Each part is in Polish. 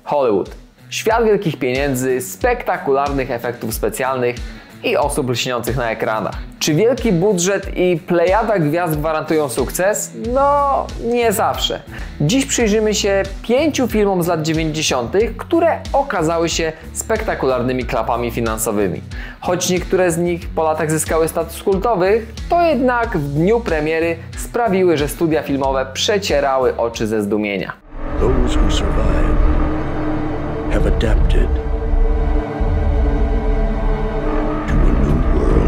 Hollywood. Świat wielkich pieniędzy, spektakularnych efektów specjalnych i osób lśniących na ekranach. Czy wielki budżet i plejada gwiazd gwarantują sukces? No, nie zawsze. Dziś przyjrzymy się 5 filmom z lat 90., które okazały się spektakularnymi klapami finansowymi. Choć niektóre z nich po latach zyskały status kultowych, to jednak w dniu premiery sprawiły, że studia filmowe przecierały oczy ze zdumienia. Those who survive have adapted to a new world.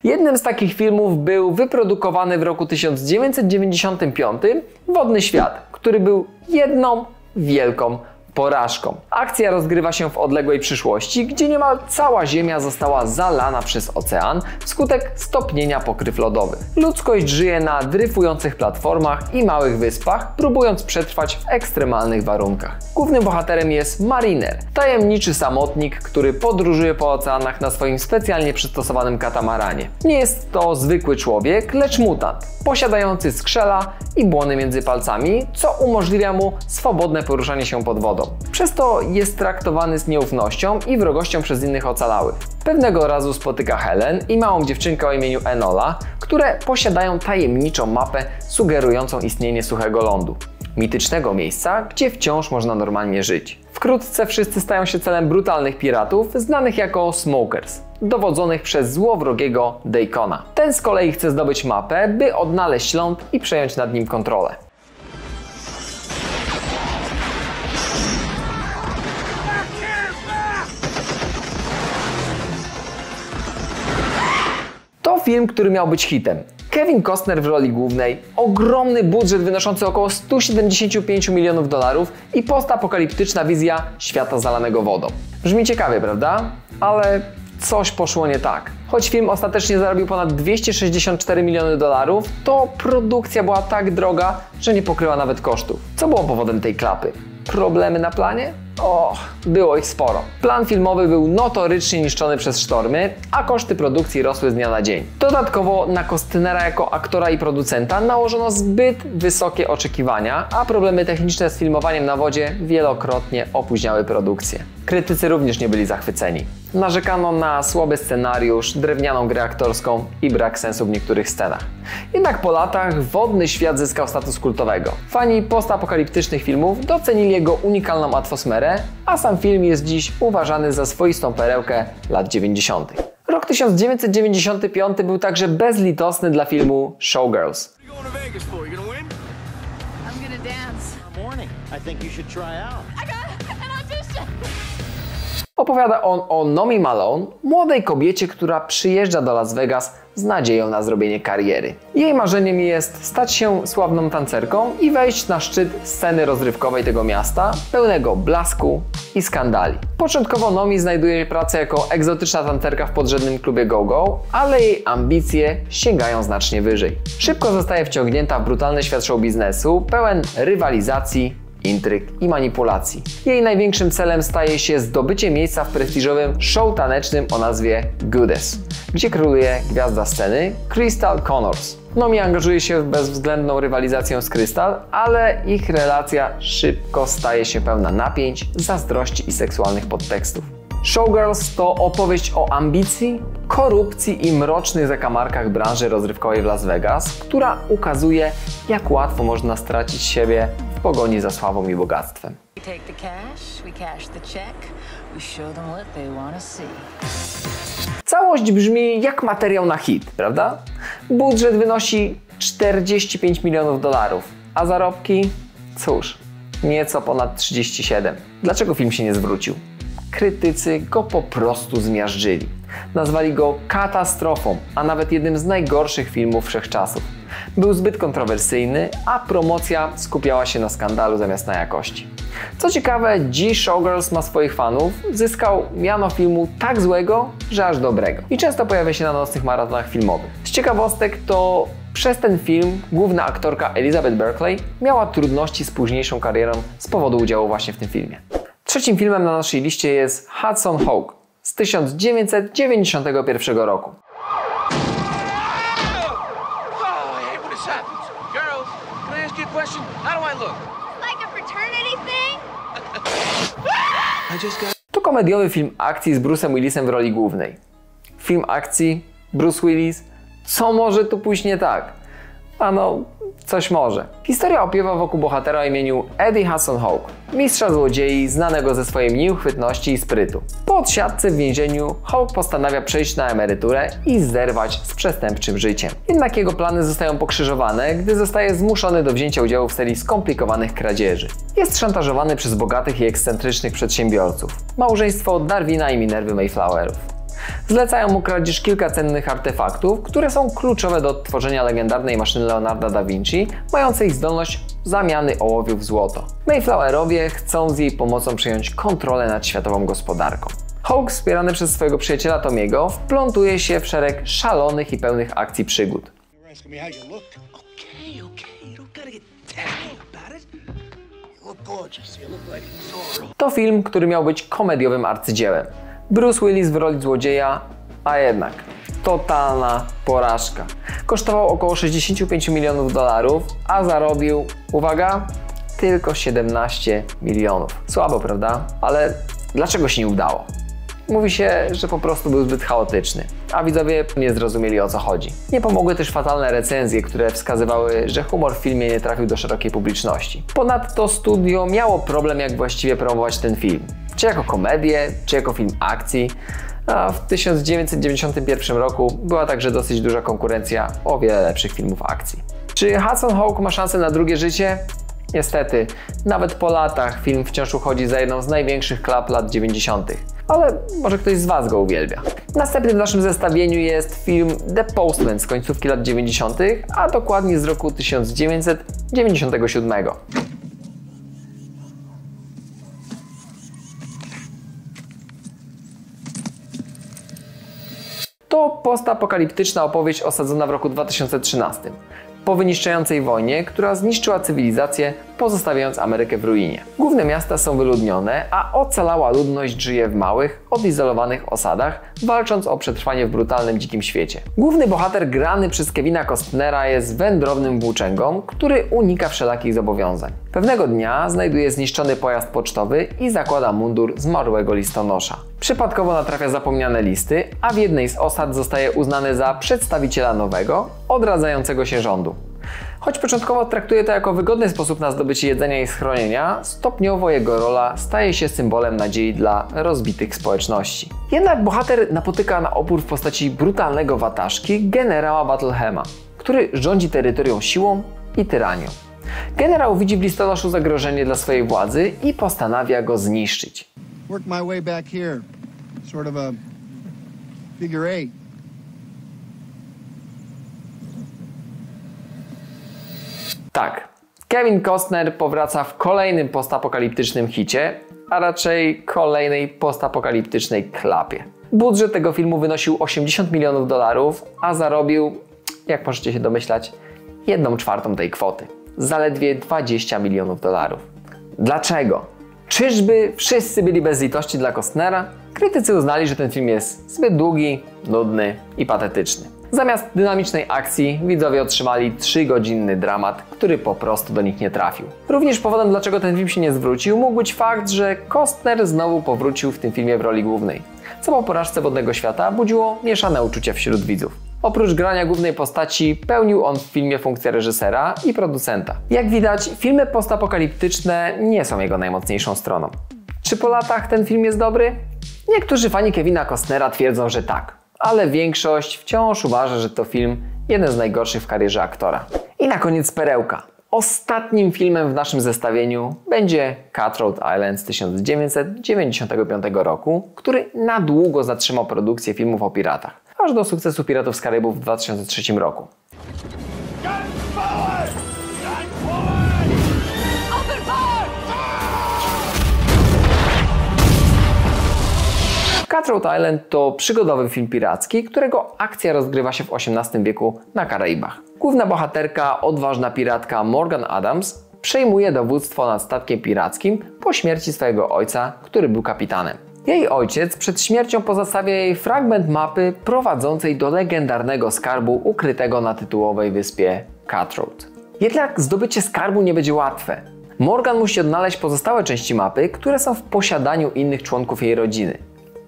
Jednym z takich filmów był wyprodukowany w roku 1995 Wodny Świat, który był jedną wielką porażką. Akcja rozgrywa się w odległej przyszłości, gdzie niemal cała Ziemia została zalana przez ocean wskutek stopnienia pokryw lodowych. Ludzkość żyje na dryfujących platformach i małych wyspach, próbując przetrwać w ekstremalnych warunkach. Głównym bohaterem jest Mariner, tajemniczy samotnik, który podróżuje po oceanach na swoim specjalnie przystosowanym katamaranie. Nie jest to zwykły człowiek, lecz mutant, posiadający skrzela i błony między palcami, co umożliwia mu swobodne poruszanie się pod wodą. Przez to jest traktowany z nieufnością i wrogością przez innych ocalałych. Pewnego razu spotyka Helen i małą dziewczynkę o imieniu Enola, które posiadają tajemniczą mapę sugerującą istnienie suchego lądu. Mitycznego miejsca, gdzie wciąż można normalnie żyć. Wkrótce wszyscy stają się celem brutalnych piratów, znanych jako Smokers, dowodzonych przez złowrogiego Deacona. Ten z kolei chce zdobyć mapę, by odnaleźć ląd i przejąć nad nim kontrolę. To film, który miał być hitem. Kevin Costner w roli głównej, ogromny budżet wynoszący około 175 milionów dolarów i postapokaliptyczna wizja świata zalanego wodą. Brzmi ciekawie, prawda? Ale coś poszło nie tak. Choć film ostatecznie zarobił ponad 264 miliony dolarów, to produkcja była tak droga, że nie pokryła nawet kosztów. Co było powodem tej klapy? Problemy na planie? Było ich sporo. Plan filmowy był notorycznie niszczony przez sztormy, a koszty produkcji rosły z dnia na dzień. Dodatkowo na Costnera jako aktora i producenta nałożono zbyt wysokie oczekiwania, a problemy techniczne z filmowaniem na wodzie wielokrotnie opóźniały produkcję. Krytycy również nie byli zachwyceni. Narzekano na słaby scenariusz, drewnianą grę aktorską i brak sensu w niektórych scenach. Jednak po latach Wodny Świat zyskał status kultowego. Fani postapokaliptycznych filmów docenili jego unikalną atmosferę, a sam film jest dziś uważany za swoistą perełkę lat 90. Rok 1995 był także bezlitosny dla filmu Showgirls. Opowiada on o Nomi Malone, młodej kobiecie, która przyjeżdża do Las Vegas z nadzieją na zrobienie kariery. Jej marzeniem jest stać się sławną tancerką i wejść na szczyt sceny rozrywkowej tego miasta, pełnego blasku i skandali. Początkowo Nomi znajduje pracę jako egzotyczna tancerka w podrzędnym klubie go-go, ale jej ambicje sięgają znacznie wyżej. Szybko zostaje wciągnięta w brutalny świat show biznesu, pełen rywalizacji, intryg i manipulacji. Jej największym celem staje się zdobycie miejsca w prestiżowym show tanecznym o nazwie Goddess, gdzie króluje gwiazda sceny Crystal Connors. Nomi angażuje się w bezwzględną rywalizację z Crystal, ale ich relacja szybko staje się pełna napięć, zazdrości i seksualnych podtekstów. Showgirls to opowieść o ambicji, korupcji i mrocznych zakamarkach branży rozrywkowej w Las Vegas, która ukazuje, jak łatwo można stracić siebie w pogoni za sławą i bogactwem. Całość brzmi jak materiał na hit, prawda? Budżet wynosi 45 milionów dolarów, a zarobki? Cóż, nieco ponad 37. Dlaczego film się nie zwrócił? Krytycy go po prostu zmiażdżyli. Nazwali go katastrofą, a nawet jednym z najgorszych filmów wszechczasów. Był zbyt kontrowersyjny, a promocja skupiała się na skandalu zamiast na jakości. Co ciekawe, dziś Showgirls ma swoich fanów, zyskał miano filmu tak złego, że aż dobrego. I często pojawia się na nocnych maratonach filmowych. Z ciekawostek to przez ten film główna aktorka Elizabeth Berkley miała trudności z późniejszą karierą z powodu udziału właśnie w tym filmie. Trzecim filmem na naszej liście jest Hudson Hawk z 1991 roku. Girls, can I ask you a question? How do I look? Like a fraternity thing? To komediowy film akcji z Bruce'em Willisem w roli głównej. Film akcji, Bruce Willis, co może tu pójść nie tak? Ano, coś może. Historia opiewa wokół bohatera o imieniu Eddie Hudson Hawk, mistrza złodziei znanego ze swojej nieuchwytności i sprytu. Po odsiadce w więzieniu Hawk postanawia przejść na emeryturę i zerwać z przestępczym życiem. Jednak jego plany zostają pokrzyżowane, gdy zostaje zmuszony do wzięcia udziału w serii skomplikowanych kradzieży. Jest szantażowany przez bogatych i ekscentrycznych przedsiębiorców. Małżeństwo Darwina i Minervy Mayflowerów. Zlecają mu kradzież kilka cennych artefaktów, które są kluczowe do odtworzenia legendarnej maszyny Leonarda da Vinci, mającej zdolność zamiany ołowiu w złoto. Mayflowerowie chcą z jej pomocą przejąć kontrolę nad światową gospodarką. Hawk, wspierany przez swojego przyjaciela Tomiego, wplątuje się w szereg szalonych i pełnych akcji przygód. To film, który miał być komediowym arcydziełem. Bruce Willis w roli złodzieja, a jednak totalna porażka. Kosztował około 65 milionów dolarów, a zarobił, uwaga, tylko 17 milionów. Słabo, prawda? Ale dlaczego się nie udało? Mówi się, że po prostu był zbyt chaotyczny, a widzowie nie zrozumieli, o co chodzi. Nie pomogły też fatalne recenzje, które wskazywały, że humor w filmie nie trafił do szerokiej publiczności. Ponadto studio miało problem, jak właściwie promować ten film. Czy jako komedię, czy jako film akcji. A w 1991 roku była także dosyć duża konkurencja o wiele lepszych filmów akcji. Czy Hudson Hawk ma szansę na drugie życie? Niestety, nawet po latach film wciąż uchodzi za jedną z największych klap lat 90. Ale może ktoś z Was go uwielbia. Następnym w naszym zestawieniu jest film The Postman z końcówki lat 90., a dokładnie z roku 1997. To postapokaliptyczna opowieść osadzona w roku 2013. Po wyniszczającej wojnie, która zniszczyła cywilizację, pozostawiając Amerykę w ruinie. Główne miasta są wyludnione, a ocalała ludność żyje w małych, odizolowanych osadach, walcząc o przetrwanie w brutalnym, dzikim świecie. Główny bohater grany przez Kevina Costnera jest wędrownym włóczęgą, który unika wszelakich zobowiązań. Pewnego dnia znajduje zniszczony pojazd pocztowy i zakłada mundur zmarłego listonosza. Przypadkowo natrafia zapomniane listy, a w jednej z osad zostaje uznany za przedstawiciela nowego, odradzającego się rządu. Choć początkowo traktuje to jako wygodny sposób na zdobycie jedzenia i schronienia, stopniowo jego rola staje się symbolem nadziei dla rozbitych społeczności. Jednak bohater napotyka na opór w postaci brutalnego wataszki generała Battlehema, który rządzi terytorium siłą i tyranią. Generał widzi w listonoszu zagrożenie dla swojej władzy i postanawia go zniszczyć. Work my way back here, sort of a figure eight. Tak, Kevin Costner powraca w kolejnym postapokaliptycznym hicie, a raczej kolejnej postapokaliptycznej klapie. Budżet tego filmu wynosił 80 milionów dolarów, a zarobił, jak możecie się domyślać, 1/4 tej kwoty. Zaledwie 20 milionów dolarów. Dlaczego? Czyżby wszyscy byli bez litości dla Costnera? Krytycy uznali, że ten film jest zbyt długi, nudny i patetyczny. Zamiast dynamicznej akcji widzowie otrzymali 3-godzinny dramat, który po prostu do nich nie trafił. Również powodem, dlaczego ten film się nie zwrócił, mógł być fakt, że Costner znowu powrócił w tym filmie w roli głównej, co po porażce Wodnego Świata budziło mieszane uczucia wśród widzów. Oprócz grania głównej postaci pełnił on w filmie funkcję reżysera i producenta. Jak widać, filmy postapokaliptyczne nie są jego najmocniejszą stroną. Czy po latach ten film jest dobry? Niektórzy fani Kevina Costnera twierdzą, że tak, ale większość wciąż uważa, że to film jeden z najgorszych w karierze aktora. I na koniec perełka. Ostatnim filmem w naszym zestawieniu będzie Cutthroat Island z 1995 roku, który na długo zatrzymał produkcję filmów o piratach, aż do sukcesu Piratów z Karybów w 2003 roku. Cutthroat Island to przygodowy film piracki, którego akcja rozgrywa się w XVIII wieku na Karaibach. Główna bohaterka, odważna piratka Morgan Adams, przejmuje dowództwo nad statkiem pirackim po śmierci swojego ojca, który był kapitanem. Jej ojciec przed śmiercią pozostawia jej fragment mapy prowadzącej do legendarnego skarbu ukrytego na tytułowej wyspie Cutthroat. Jednak zdobycie skarbu nie będzie łatwe. Morgan musi odnaleźć pozostałe części mapy, które są w posiadaniu innych członków jej rodziny,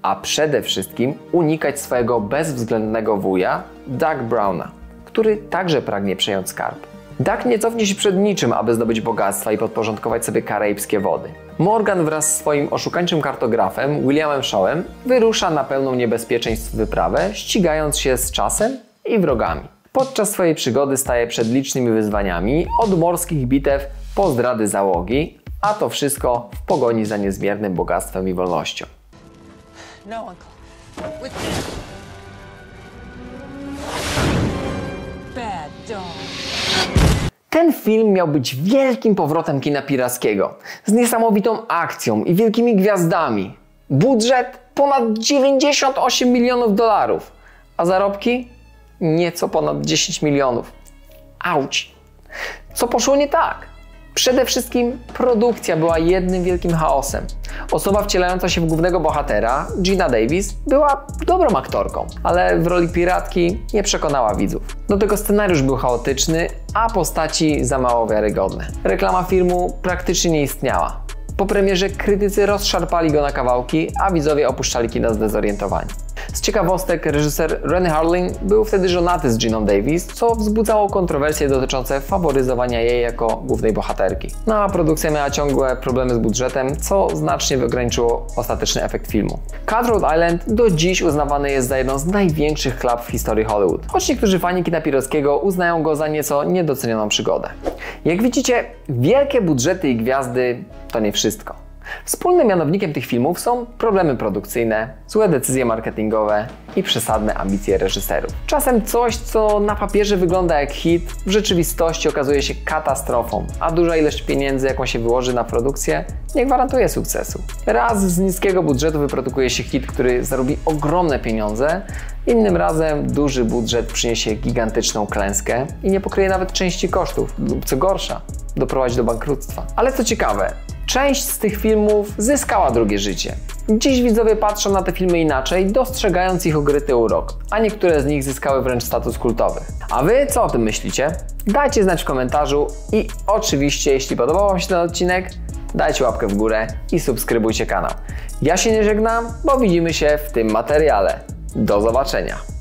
a przede wszystkim unikać swojego bezwzględnego wuja, Doug Browna, który także pragnie przejąć skarb. Doug nie cofnie się przed niczym, aby zdobyć bogactwa i podporządkować sobie karaibskie wody. Morgan wraz z swoim oszukańczym kartografem, Williamem Shawem, wyrusza na pełną niebezpieczeństw wyprawę, ścigając się z czasem i wrogami. Podczas swojej przygody staje przed licznymi wyzwaniami, od morskich bitew po zdrady załogi, a to wszystko w pogoni za niezmiernym bogactwem i wolnością. No, uncle. With bad dog. Ten film miał być wielkim powrotem kina pirackiego, z niesamowitą akcją i wielkimi gwiazdami. Budżet ponad 98 milionów dolarów, a zarobki nieco ponad 10 milionów. Auć! Co poszło nie tak? Przede wszystkim produkcja była jednym wielkim chaosem. Osoba wcielająca się w głównego bohatera, Geena Davis, była dobrą aktorką, ale w roli piratki nie przekonała widzów. Do tego scenariusz był chaotyczny, a postaci za mało wiarygodne. Reklama filmu praktycznie nie istniała. Po premierze krytycy rozszarpali go na kawałki, a widzowie opuszczali kina zdezorientowani. Z ciekawostek, reżyser Renny Harlin był wtedy żonaty z Geaną Davis, co wzbudzało kontrowersje dotyczące faworyzowania jej jako głównej bohaterki. No a produkcja miała ciągłe problemy z budżetem, co znacznie ograniczyło ostateczny efekt filmu. Cutthroat Island do dziś uznawany jest za jedną z największych klap w historii Hollywood, choć niektórzy fani kina pirackiego uznają go za nieco niedocenioną przygodę. Jak widzicie, wielkie budżety i gwiazdy to nie wszystko. Wspólnym mianownikiem tych filmów są problemy produkcyjne, złe decyzje marketingowe i przesadne ambicje reżyserów. Czasem coś, co na papierze wygląda jak hit, w rzeczywistości okazuje się katastrofą, a duża ilość pieniędzy, jaką się wyłoży na produkcję, nie gwarantuje sukcesu. Raz z niskiego budżetu wyprodukuje się hit, który zarobi ogromne pieniądze, innym razem duży budżet przyniesie gigantyczną klęskę i nie pokryje nawet części kosztów, lub co gorsza, doprowadzi do bankructwa. Ale co ciekawe, część z tych filmów zyskała drugie życie. Dziś widzowie patrzą na te filmy inaczej, dostrzegając ich ukryty urok, a niektóre z nich zyskały wręcz status kultowy. A wy co o tym myślicie? Dajcie znać w komentarzu i oczywiście, jeśli podobał wam się ten odcinek, dajcie łapkę w górę i subskrybujcie kanał. Ja się nie żegnam, bo widzimy się w tym materiale. Do zobaczenia!